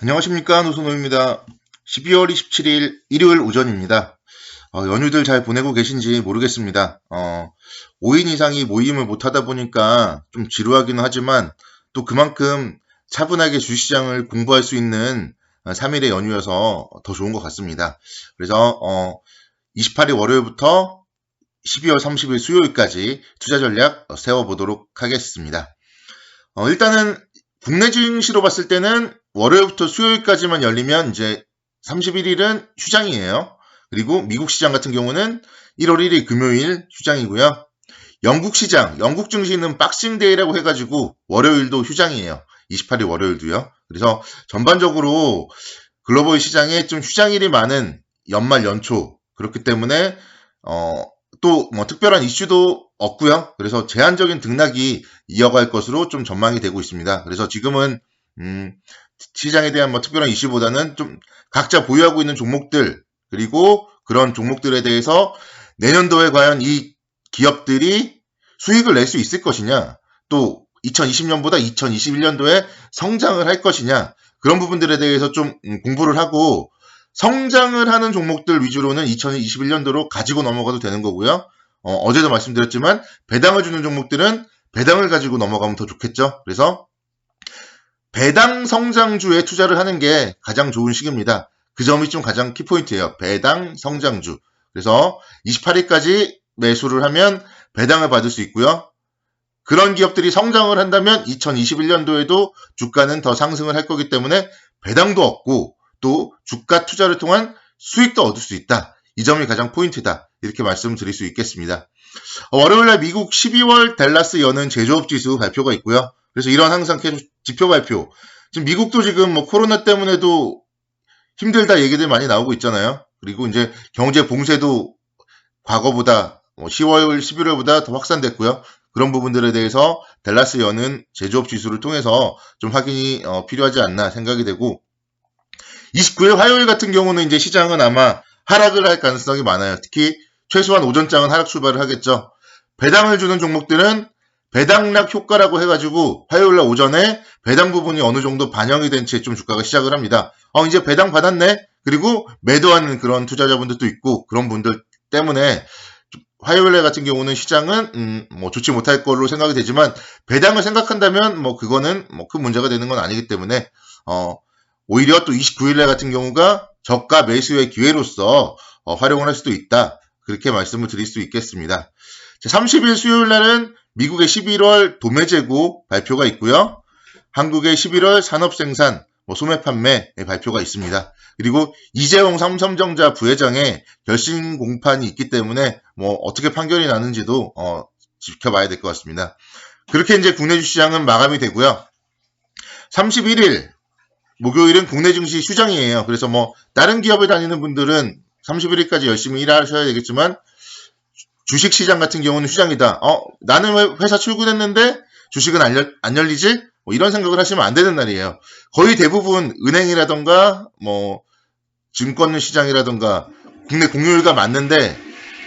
안녕하십니까, 노선호입니다. 12월 27일 일요일 오전입니다. 연휴들 잘 보내고 계신지 모르겠습니다. 5인 이상이 모임을 못하다 보니까 좀 지루하기는 하지만 또 그만큼 차분하게 주시장을 공부할 수 있는 3일의 연휴여서 더 좋은 것 같습니다. 그래서 28일 월요일부터 12월 30일 수요일까지 투자 전략 세워보도록 하겠습니다. 일단은 국내 증시로 봤을 때는 월요일부터 수요일까지만 열리면 이제 31일은 휴장이에요. 그리고 미국 시장 같은 경우는 1월 1일 금요일 휴장이고요. 영국 시장, 영국 증시는 박싱데이라고 해가지고 월요일도 휴장이에요. 28일 월요일도요. 그래서 전반적으로 글로벌 시장에 좀 휴장일이 많은 연말 연초, 그렇기 때문에 또 뭐 특별한 이슈도 없고요. 그래서 제한적인 등락이 이어갈 것으로 좀 전망이 되고 있습니다. 그래서 지금은 시장에 대한 뭐 특별한 이슈보다는 좀 각자 보유하고 있는 종목들, 그리고 그런 종목들에 대해서 내년도에 과연 이 기업들이 수익을 낼 수 있을 것이냐, 또 2020년보다 2021년도에 성장을 할 것이냐, 그런 부분들에 대해서 좀 공부를 하고 성장을 하는 종목들 위주로는 2021년도로 가지고 넘어가도 되는 거고요. 어제도 말씀드렸지만 배당을 주는 종목들은 배당을 가지고 넘어가면 더 좋겠죠. 그래서 배당 성장주에 투자를 하는 게 가장 좋은 시기입니다. 그 점이 좀 가장 키포인트예요. 배당 성장주. 그래서 28일까지 매수를 하면 배당을 받을 수 있고요. 그런 기업들이 성장을 한다면 2021년도에도 주가는 더 상승을 할 거기 때문에 배당도 얻고 또 주가 투자를 통한 수익도 얻을 수 있다. 이 점이 가장 포인트다. 이렇게 말씀드릴 수 있겠습니다. 월요일날 미국 12월 댈러스 여는 제조업 지수 발표가 있고요. 그래서 이런 항상 계속 지표 발표. 지금 미국도 지금 뭐 코로나 때문에도 힘들다 얘기들 많이 나오고 있잖아요. 그리고 이제 경제 봉쇄도 과거보다 10월, 11월보다 더 확산됐고요. 그런 부분들에 대해서 댈러스 여는 제조업 지수를 통해서 좀 확인이 필요하지 않나 생각이 되고, 29일 화요일 같은 경우는 이제 시장은 아마 하락을 할 가능성이 많아요. 특히 최소한 오전장은 하락 출발을 하겠죠. 배당을 주는 종목들은 배당락 효과라고 해가지고 화요일날 오전에 배당 부분이 어느 정도 반영이 된 채 좀 주가가 시작을 합니다. 이제 배당 받았네? 그리고 매도하는 그런 투자자분들도 있고, 그런 분들 때문에 화요일날 같은 경우는 시장은 뭐 좋지 못할 걸로 생각이 되지만, 배당을 생각한다면 뭐 그거는 뭐 큰 문제가 되는 건 아니기 때문에 오히려 또 29일날 같은 경우가 저가 매수의 기회로서 활용을 할 수도 있다. 그렇게 말씀을 드릴 수 있겠습니다. 30일 수요일날은 미국의 11월 도매재고 발표가 있고요. 한국의 11월 산업생산, 소매 판매 발표가 있습니다. 그리고 이재용 삼성전자 부회장의 결심 공판이 있기 때문에 뭐 어떻게 판결이 나는지도 지켜봐야 될 것 같습니다. 그렇게 이제 국내 주시장은 마감이 되고요. 31일 목요일은 국내 증시 휴장이에요. 그래서 뭐 다른 기업에 다니는 분들은 31일까지 열심히 일하셔야 되겠지만, 주식시장 같은 경우는 휴장이다. 나는 회사 출근했는데 주식은 안 열리지? 뭐 이런 생각을 하시면 안 되는 날이에요. 거의 대부분 은행이라던가 뭐 증권 시장이라던가 국내 공휴일가 맞는데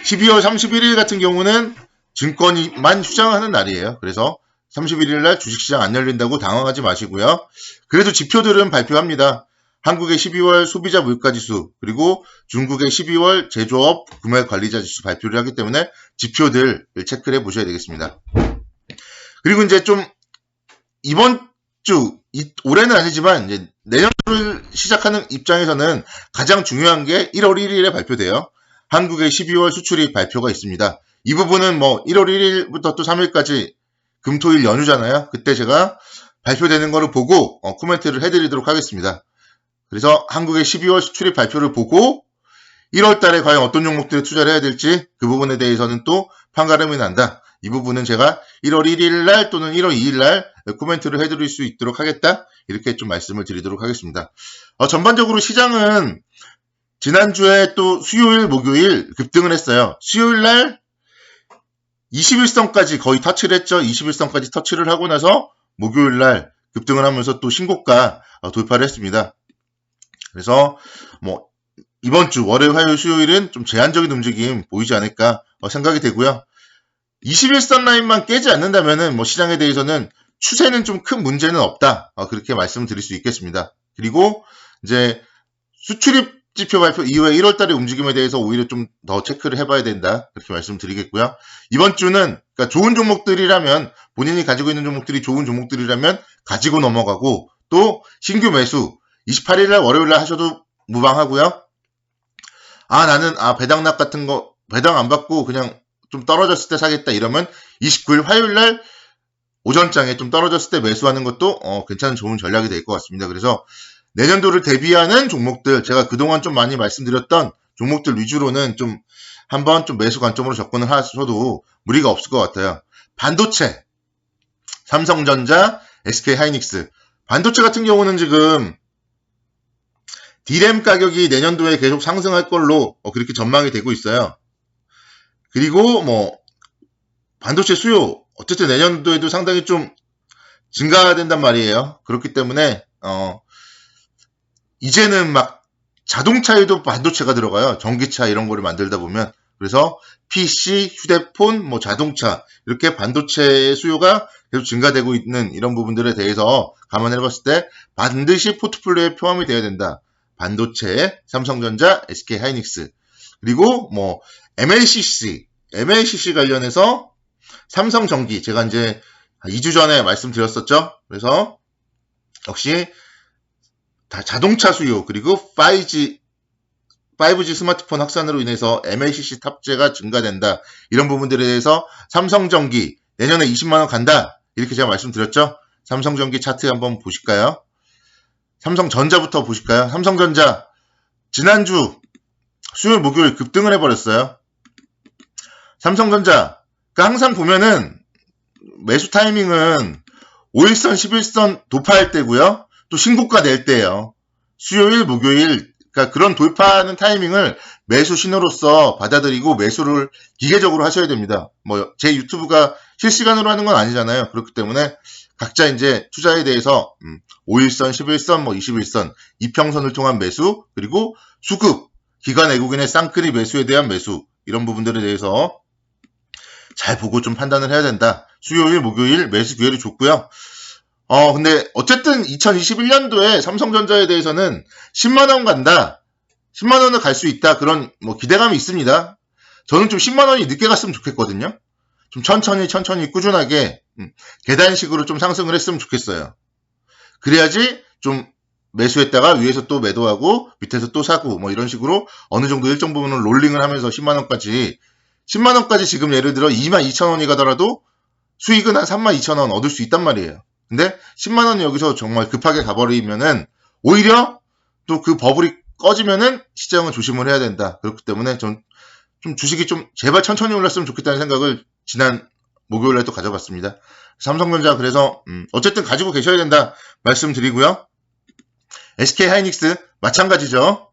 12월 31일 같은 경우는 증권이만 휴장하는 날이에요. 그래서 31일 날 주식시장 안 열린다고 당황하지 마시고요. 그래도 지표들은 발표합니다. 한국의 12월 소비자 물가지수, 그리고 중국의 12월 제조업 구매관리자지수 발표를 하기 때문에 지표들 체크를 해보셔야 되겠습니다. 그리고 이제 좀 이번 주, 올해는 아니지만 이제 내년도를 시작하는 입장에서는 가장 중요한 게 1월 1일에 발표돼요. 한국의 12월 수출입 발표가 있습니다. 이 부분은 뭐 1월 1일부터 또 3일까지 금토일 연휴잖아요. 그때 제가 발표되는 거를 보고 코멘트를 해드리도록 하겠습니다. 그래서 한국의 12월 수출입 발표를 보고 1월 달에 과연 어떤 종목들에 투자를 해야 될지 그 부분에 대해서는 또 판가름이 난다. 이 부분은 제가 1월 1일 날 또는 1월 2일 날 코멘트를 해드릴 수 있도록 하겠다. 이렇게 좀 말씀을 드리도록 하겠습니다. 전반적으로 시장은 지난주에 또 수요일, 목요일 급등을 했어요. 수요일 날 21선까지 거의 터치를 했죠. 21선까지 터치를 하고 나서 목요일 날 급등을 하면서 또 신고가 돌파를 했습니다. 그래서 뭐 이번 주 월요일, 화요일, 수요일은 좀 제한적인 움직임 보이지 않을까 생각이 되고요. 21선 라인만 깨지 않는다면은 뭐 시장에 대해서는 추세는 좀 큰 문제는 없다. 그렇게 말씀을 드릴 수 있겠습니다. 그리고 이제 수출입 지표 발표 이후에 1월 달의 움직임에 대해서 오히려 좀 더 체크를 해봐야 된다. 그렇게 말씀드리겠고요. 이번 주는 그러니까 좋은 종목들이라면 본인이 가지고 있는 종목들이 좋은 종목들이라면 가지고 넘어가고 또 신규 매수 28일 날 월요일 날 하셔도 무방하고요. 나는 배당납 같은 거 배당 안 받고 그냥 좀 떨어졌을 때 사겠다 이러면 29일 화요일 날 오전장에 좀 떨어졌을 때 매수하는 것도 괜찮은 좋은 전략이 될 것 같습니다. 그래서 내년도를 대비하는 종목들, 제가 그동안 좀 많이 말씀드렸던 종목들 위주로는 좀 한번 좀 매수 관점으로 접근을 하셔도 무리가 없을 것 같아요. 반도체, 삼성전자, SK하이닉스. 반도체 같은 경우는 지금 D램 가격이 내년도에 계속 상승할 걸로 그렇게 전망이 되고 있어요. 그리고 반도체 수요, 어쨌든 내년도에도 상당히 좀 증가된단 말이에요. 그렇기 때문에 이제는 막 자동차에도 반도체가 들어가요. 전기차 이런 거를 만들다 보면. 그래서 PC, 휴대폰, 자동차 이렇게 반도체 수요가 계속 증가되고 있는 이런 부분들에 대해서 감안해 봤을 때 반드시 포트폴리오에 포함이 되어야 된다. 반도체, 삼성전자, SK하이닉스 그리고 MLCC 관련해서 삼성전기 제가 이제 2주 전에 말씀드렸었죠. 그래서 역시 다 자동차 수요 그리고 5G 스마트폰 확산으로 인해서 MLCC 탑재가 증가된다. 이런 부분들에 대해서 삼성전기 내년에 20만원 간다. 이렇게 제가 말씀드렸죠. 삼성전기 차트 한번 보실까요? 삼성전자부터 보실까요? 삼성전자 지난주 수요일 목요일 급등을 해버렸어요. 삼성전자 항상 보면은 매수 타이밍은 5일선 11선 도파할 때고요. 또 신고가 낼 때예요. 수요일 목요일 그러니까 그런 돌파하는 타이밍을 매수 신호로서 받아들이고 매수를 기계적으로 하셔야 됩니다. 제 유튜브가 실시간으로 하는 건 아니잖아요. 그렇기 때문에 각자 이제 투자에 대해서 5일선, 11선, 21선, 이평선을 통한 매수, 그리고 수급, 기관 외국인의 쌍끌이 매수에 대한 매수 이런 부분들에 대해서 잘 보고 좀 판단을 해야 된다. 수요일, 목요일 매수 기회를 줬고요. 근데 어쨌든 2021년도에 삼성전자에 대해서는 10만원 간다. 10만원을 갈 수 있다. 그런 기대감이 있습니다. 저는 좀 10만원이 늦게 갔으면 좋겠거든요. 좀 천천히 꾸준하게 계단식으로 좀 상승을 했으면 좋겠어요. 그래야지 좀 매수했다가 위에서 또 매도하고 밑에서 또 사고 이런 식으로 어느 정도 일정 부분을 롤링을 하면서 10만원까지 지금 예를 들어 22,000원이 가더라도 수익은 한 32,000원 얻을 수 있단 말이에요. 근데 10만원이 여기서 정말 급하게 가버리면은 오히려 또 그 버블이 꺼지면은 시장은 조심을 해야 된다. 그렇기 때문에 좀 주식이 좀 제발 천천히 올랐으면 좋겠다는 생각을 지난 목요일에 또 가져봤습니다. 삼성전자 그래서 어쨌든 가지고 계셔야 된다 말씀드리고요. SK하이닉스 마찬가지죠.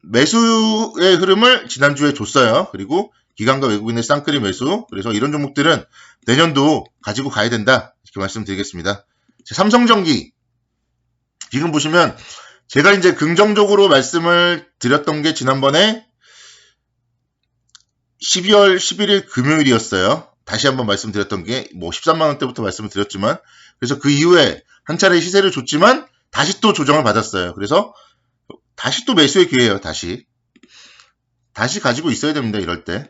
매수의 흐름을 지난주에 줬어요. 그리고 기관과 외국인의 쌍끌이 매수. 그래서 이런 종목들은 내년도 가지고 가야 된다. 이렇게 말씀드리겠습니다. 삼성전기. 지금 보시면 제가 이제 긍정적으로 말씀을 드렸던 게 지난번에 12월 11일 금요일이었어요. 다시 한번 말씀드렸던 게 13만원대부터 말씀을 드렸지만 그래서 그 이후에 한 차례 시세를 줬지만 다시 또 조정을 받았어요. 그래서 다시 또 매수의 기회예요. 다시 가지고 있어야 됩니다. 이럴 때.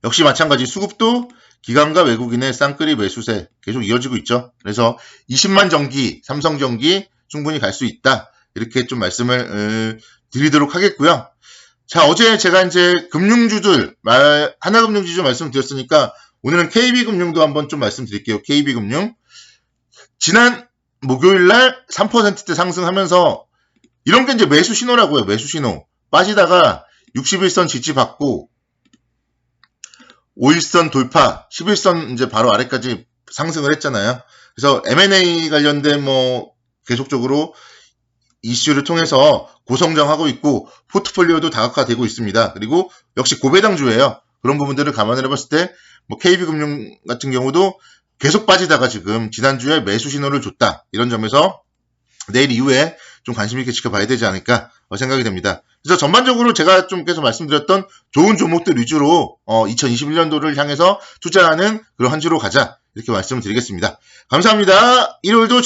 역시 마찬가지 수급도 기관과 외국인의 쌍끌이 매수세 계속 이어지고 있죠. 그래서 20만 전기, 삼성전기 충분히 갈 수 있다. 이렇게 좀 말씀을 드리도록 하겠고요. 자, 어제 제가 이제 금융주들, 하나금융지주 말씀드렸으니까 오늘은 KB금융도 한번 좀 말씀드릴게요. KB금융. 지난 목요일 날 3%대 상승하면서 이런 게 이제 매수 신호라고요. 매수 신호. 빠지다가 61선 지지받고 5일선 돌파, 11선 이제 바로 아래까지 상승을 했잖아요. 그래서 M&A 관련된 계속적으로 이슈를 통해서 고성장하고 있고 포트폴리오도 다각화되고 있습니다. 그리고 역시 고배당주예요. 그런 부분들을 감안을 해봤을 때 KB금융 같은 경우도 계속 빠지다가 지금 지난주에 매수 신호를 줬다. 이런 점에서 내일 이후에 좀 관심 있게 지켜봐야 되지 않을까 생각이 됩니다. 그래서 전반적으로 제가 좀 계속 말씀드렸던 좋은 종목들 위주로 2021년도를 향해서 투자하는 그런 한 주로 가자 이렇게 말씀을 드리겠습니다. 감사합니다. 일요일도